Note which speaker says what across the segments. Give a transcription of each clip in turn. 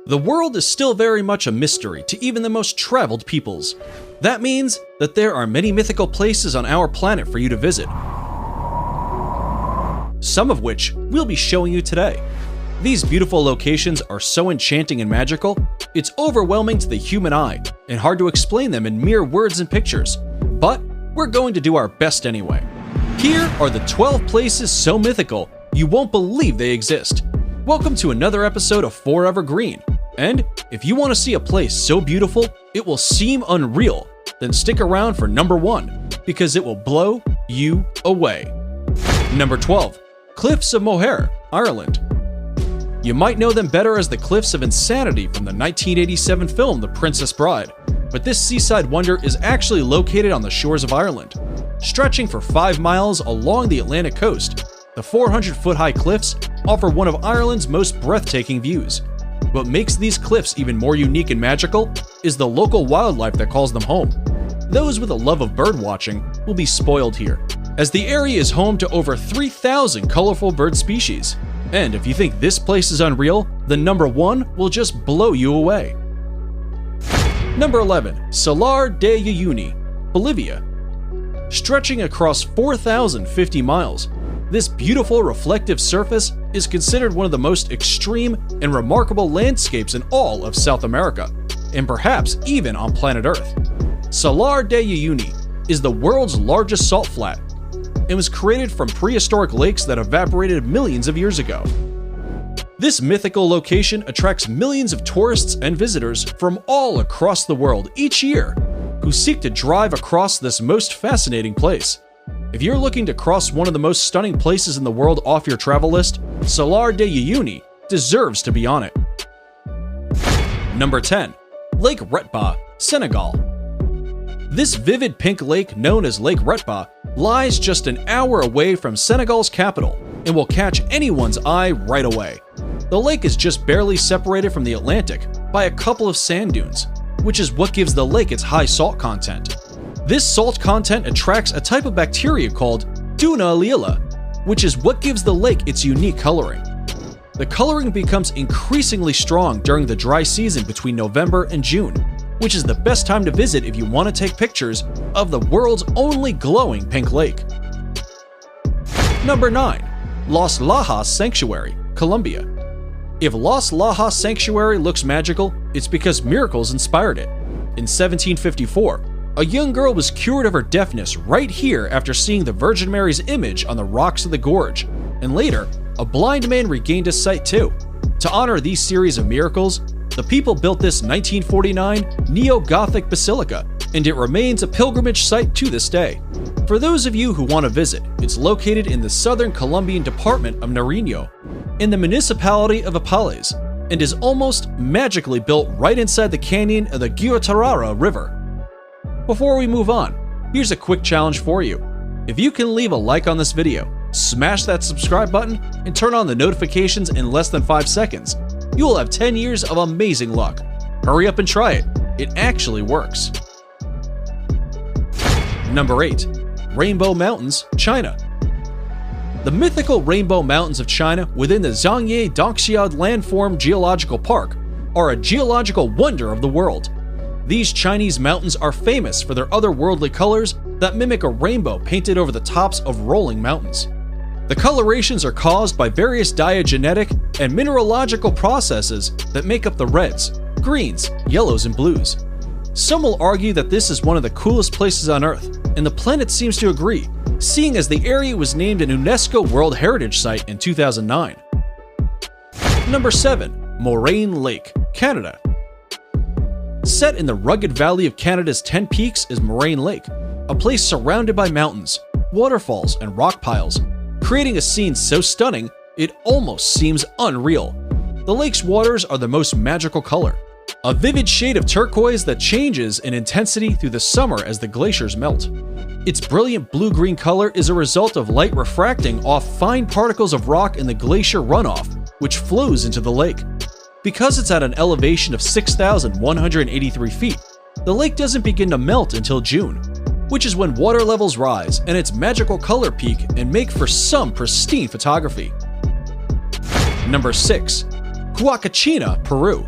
Speaker 1: The world is still very much a mystery to even the most traveled peoples. That means that there are many mythical places on our planet for you to visit, some of which we'll be showing you today. These beautiful locations are so enchanting and magical, it's overwhelming to the human eye and hard to explain them in mere words and pictures. But we're going to do our best anyway. Here are the 12 places so mythical you won't believe they exist. Welcome to another episode of Forever Green. And if you want to see a place so beautiful it will seem unreal, then stick around for number 1, because it will blow you away. Number 12. Cliffs of Moher, Ireland. You might know them better as the Cliffs of Insanity from the 1987 film The Princess Bride, but this seaside wonder is actually located on the shores of Ireland. Stretching for 5 miles along the Atlantic coast, the 400-foot-high cliffs offer one of Ireland's most breathtaking views. What makes these cliffs even more unique and magical is the local wildlife that calls them home. Those with a love of birdwatching will be spoiled here, as the area is home to over 3,000 colorful bird species. And if you think this place is unreal, then number 1 will just blow you away. Number 11. Salar de Uyuni, Bolivia. Stretching across 4,050 miles, this beautiful reflective surface is considered one of the most extreme and remarkable landscapes in all of South America, and perhaps even on planet Earth. Salar de Uyuni is the world's largest salt flat and was created from prehistoric lakes that evaporated millions of years ago. This mythical location attracts millions of tourists and visitors from all across the world each year who seek to drive across this most fascinating place. If you're looking to cross one of the most stunning places in the world off your travel list, Salar de Uyuni deserves to be on it. Number 10. Lake Retba, Senegal. This vivid pink lake known as Lake Retba lies just an hour away from Senegal's capital and will catch anyone's eye right away. The lake is just barely separated from the Atlantic by a couple of sand dunes, which is what gives the lake its high salt content. This salt content attracts a type of bacteria called Duna lila, which is what gives the lake its unique coloring. The coloring becomes increasingly strong during the dry season between November and June, which is the best time to visit if you want to take pictures of the world's only glowing pink lake. Number 9. Los Lajas Sanctuary, Colombia. If Los Lajas Sanctuary looks magical, it's because miracles inspired it. In 1754, a young girl was cured of her deafness right here after seeing the Virgin Mary's image on the rocks of the gorge, and later, a blind man regained his sight too. To honor these series of miracles, the people built this 1949 neo-Gothic basilica, and it remains a pilgrimage site to this day. For those of you who want to visit, it's located in the southern Colombian department of Nariño, in the municipality of Apales, and is almost magically built right inside the canyon of the Guatarrara River. Before we move on, here's a quick challenge for you. If you can leave a like on this video, smash that subscribe button, and turn on the notifications in less than 5 seconds, you will have 10 years of amazing luck. Hurry up and try it. It actually works. Number 8. Rainbow Mountains, China. The mythical Rainbow Mountains of China within the Zhangye Dongxiao Landform Geological Park are a geological wonder of the world. These Chinese mountains are famous for their otherworldly colors that mimic a rainbow painted over the tops of rolling mountains. The colorations are caused by various diagenetic and mineralogical processes that make up the reds, greens, yellows, and blues. Some will argue that this is one of the coolest places on Earth, and the planet seems to agree, seeing as the area was named an UNESCO World Heritage Site in 2009. Number 7. Moraine Lake, Canada. Set in the rugged valley of Canada's 10 Peaks is Moraine Lake, a place surrounded by mountains, waterfalls, and rock piles, creating a scene so stunning it almost seems unreal. The lake's waters are the most magical color, a vivid shade of turquoise that changes in intensity through the summer as the glaciers melt. Its brilliant blue-green color is a result of light refracting off fine particles of rock in the glacier runoff, which flows into the lake. Because it's at an elevation of 6,183 feet, the lake doesn't begin to melt until June, which is when water levels rise and its magical color peak and make for some pristine photography. Number 6. Huacachina, Peru.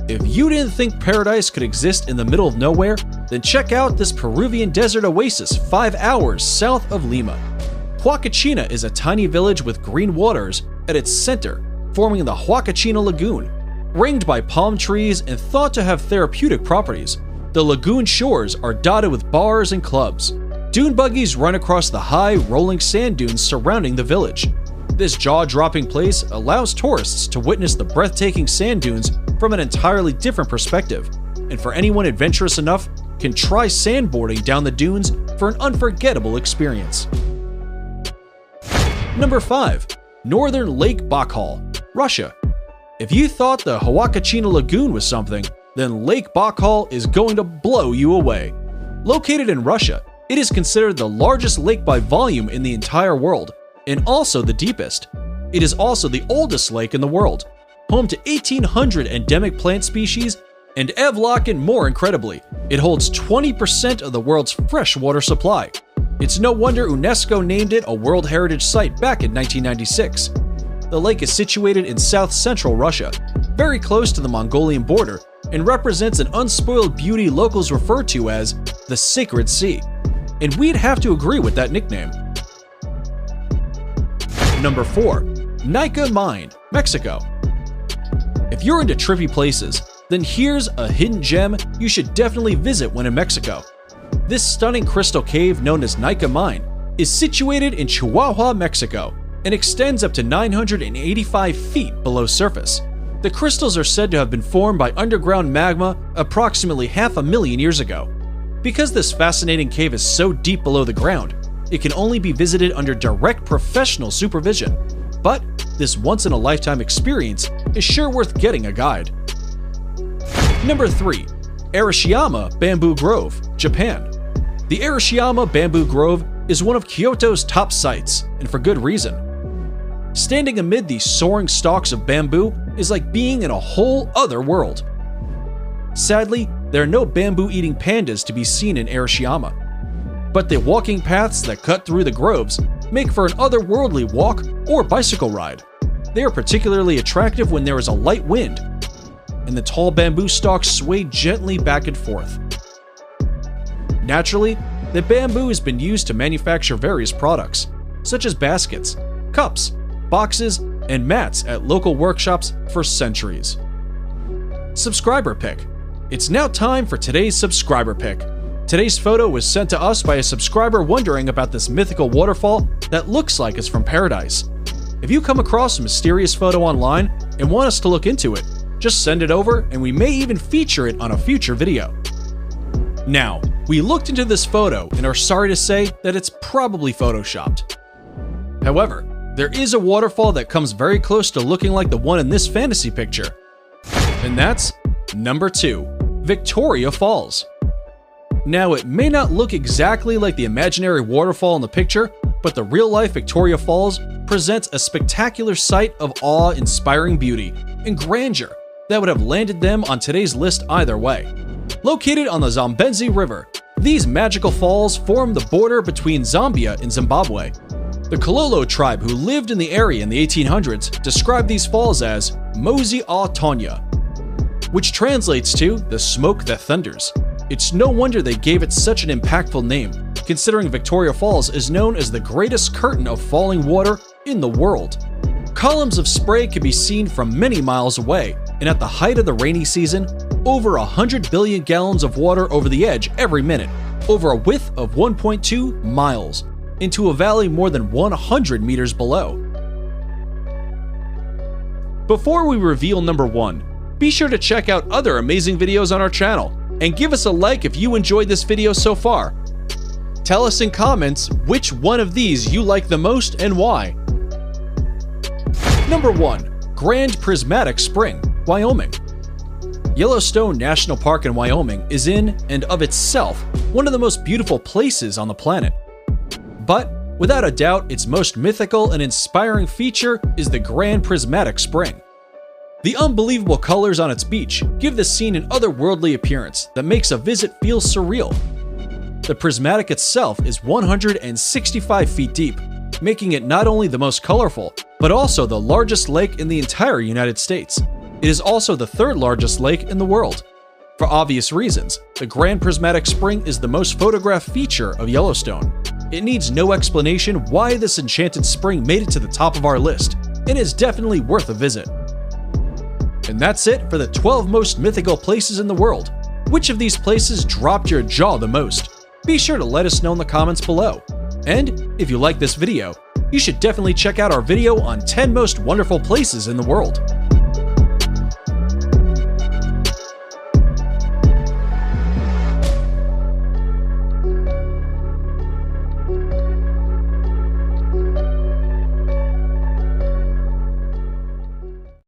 Speaker 1: If you didn't think paradise could exist in the middle of nowhere, then check out this Peruvian desert oasis 5 hours south of Lima. Huacachina is a tiny village with green waters at its center, forming the Huacachina Lagoon. Ringed by palm trees and thought to have therapeutic properties, the lagoon shores are dotted with bars and clubs. Dune buggies run across the high, rolling sand dunes surrounding the village. This jaw-dropping place allows tourists to witness the breathtaking sand dunes from an entirely different perspective, and for anyone adventurous enough, can try sandboarding down the dunes for an unforgettable experience. Number 5. Northern Lake Baikal, Russia. If you thought the Huacachina Lagoon was something, then Lake Baikal is going to blow you away. Located in Russia, it is considered the largest lake by volume in the entire world, and also the deepest. It is also the oldest lake in the world, home to 1,800 endemic plant species, and Evlock, more incredibly, it holds 20% of the world's freshwater supply. It's no wonder UNESCO named it a World Heritage Site back in 1996. The lake is situated in south-central Russia, very close to the Mongolian border, and represents an unspoiled beauty locals refer to as the Sacred Sea. And we'd have to agree with that nickname. Number 4. Nika Mine, Mexico. If you're into trippy places, then here's a hidden gem you should definitely visit when in Mexico. This stunning crystal cave known as Nika Mine is situated in Chihuahua, Mexico, and extends up to 985 feet below surface. The crystals are said to have been formed by underground magma approximately 500,000 years ago. Because this fascinating cave is so deep below the ground, it can only be visited under direct professional supervision. But this once-in-a-lifetime experience is sure worth getting a guide. Number 3. Arashiyama Bamboo Grove, Japan. The Arashiyama Bamboo Grove is one of Kyoto's top sites, and for good reason. Standing amid these soaring stalks of bamboo is like being in a whole other world. Sadly, there are no bamboo-eating pandas to be seen in Arashiyama, but the walking paths that cut through the groves make for an otherworldly walk or bicycle ride. They are particularly attractive when there is a light wind, and the tall bamboo stalks sway gently back and forth. Naturally, the bamboo has been used to manufacture various products, such as baskets, cups, boxes, and mats at local workshops for centuries. Subscriber pick. It's now time for today's subscriber pick. Today's photo was sent to us by a subscriber wondering about this mythical waterfall that looks like it's from paradise. If you come across a mysterious photo online and want us to look into it, just send it over and we may even feature it on a future video. Now, we looked into this photo and are sorry to say that it's probably photoshopped. However, there is a waterfall that comes very close to looking like the one in this fantasy picture. And that's number 2, Victoria Falls. Now, it may not look exactly like the imaginary waterfall in the picture, but the real-life Victoria Falls presents a spectacular sight of awe-inspiring beauty and grandeur that would have landed them on today's list either way. Located on the Zambezi River, these magical falls form the border between Zambia and Zimbabwe. The Kololo tribe who lived in the area in the 1800s described these falls as Mosi a Tonya, which translates to the smoke that thunders. It's no wonder they gave it such an impactful name, considering Victoria Falls is known as the greatest curtain of falling water in the world. Columns of spray can be seen from many miles away, and at the height of the rainy season, over 100 billion gallons of water over the edge every minute, over a width of 1.2 miles, into a valley more than 100 meters below. Before we reveal number 1, be sure to check out other amazing videos on our channel, and give us a like if you enjoyed this video so far. Tell us in comments which one of these you like the most and why. Number 1. Grand Prismatic Spring, Wyoming. Yellowstone National Park in Wyoming is in and of itself one of the most beautiful places on the planet. But, without a doubt, its most mythical and inspiring feature is the Grand Prismatic Spring. The unbelievable colors on its beach give the scene an otherworldly appearance that makes a visit feel surreal. The prismatic itself is 165 feet deep, making it not only the most colorful, but also the largest lake in the entire United States. It is also the third largest lake in the world. For obvious reasons, the Grand Prismatic Spring is the most photographed feature of Yellowstone. It needs no explanation why this enchanted spring made it to the top of our list, and is definitely worth a visit. And that's it for the 12 most mythical places in the world. Which of these places dropped your jaw the most? Be sure to let us know in the comments below. And if you like this video, you should definitely check out our video on 10 most wonderful places in the world.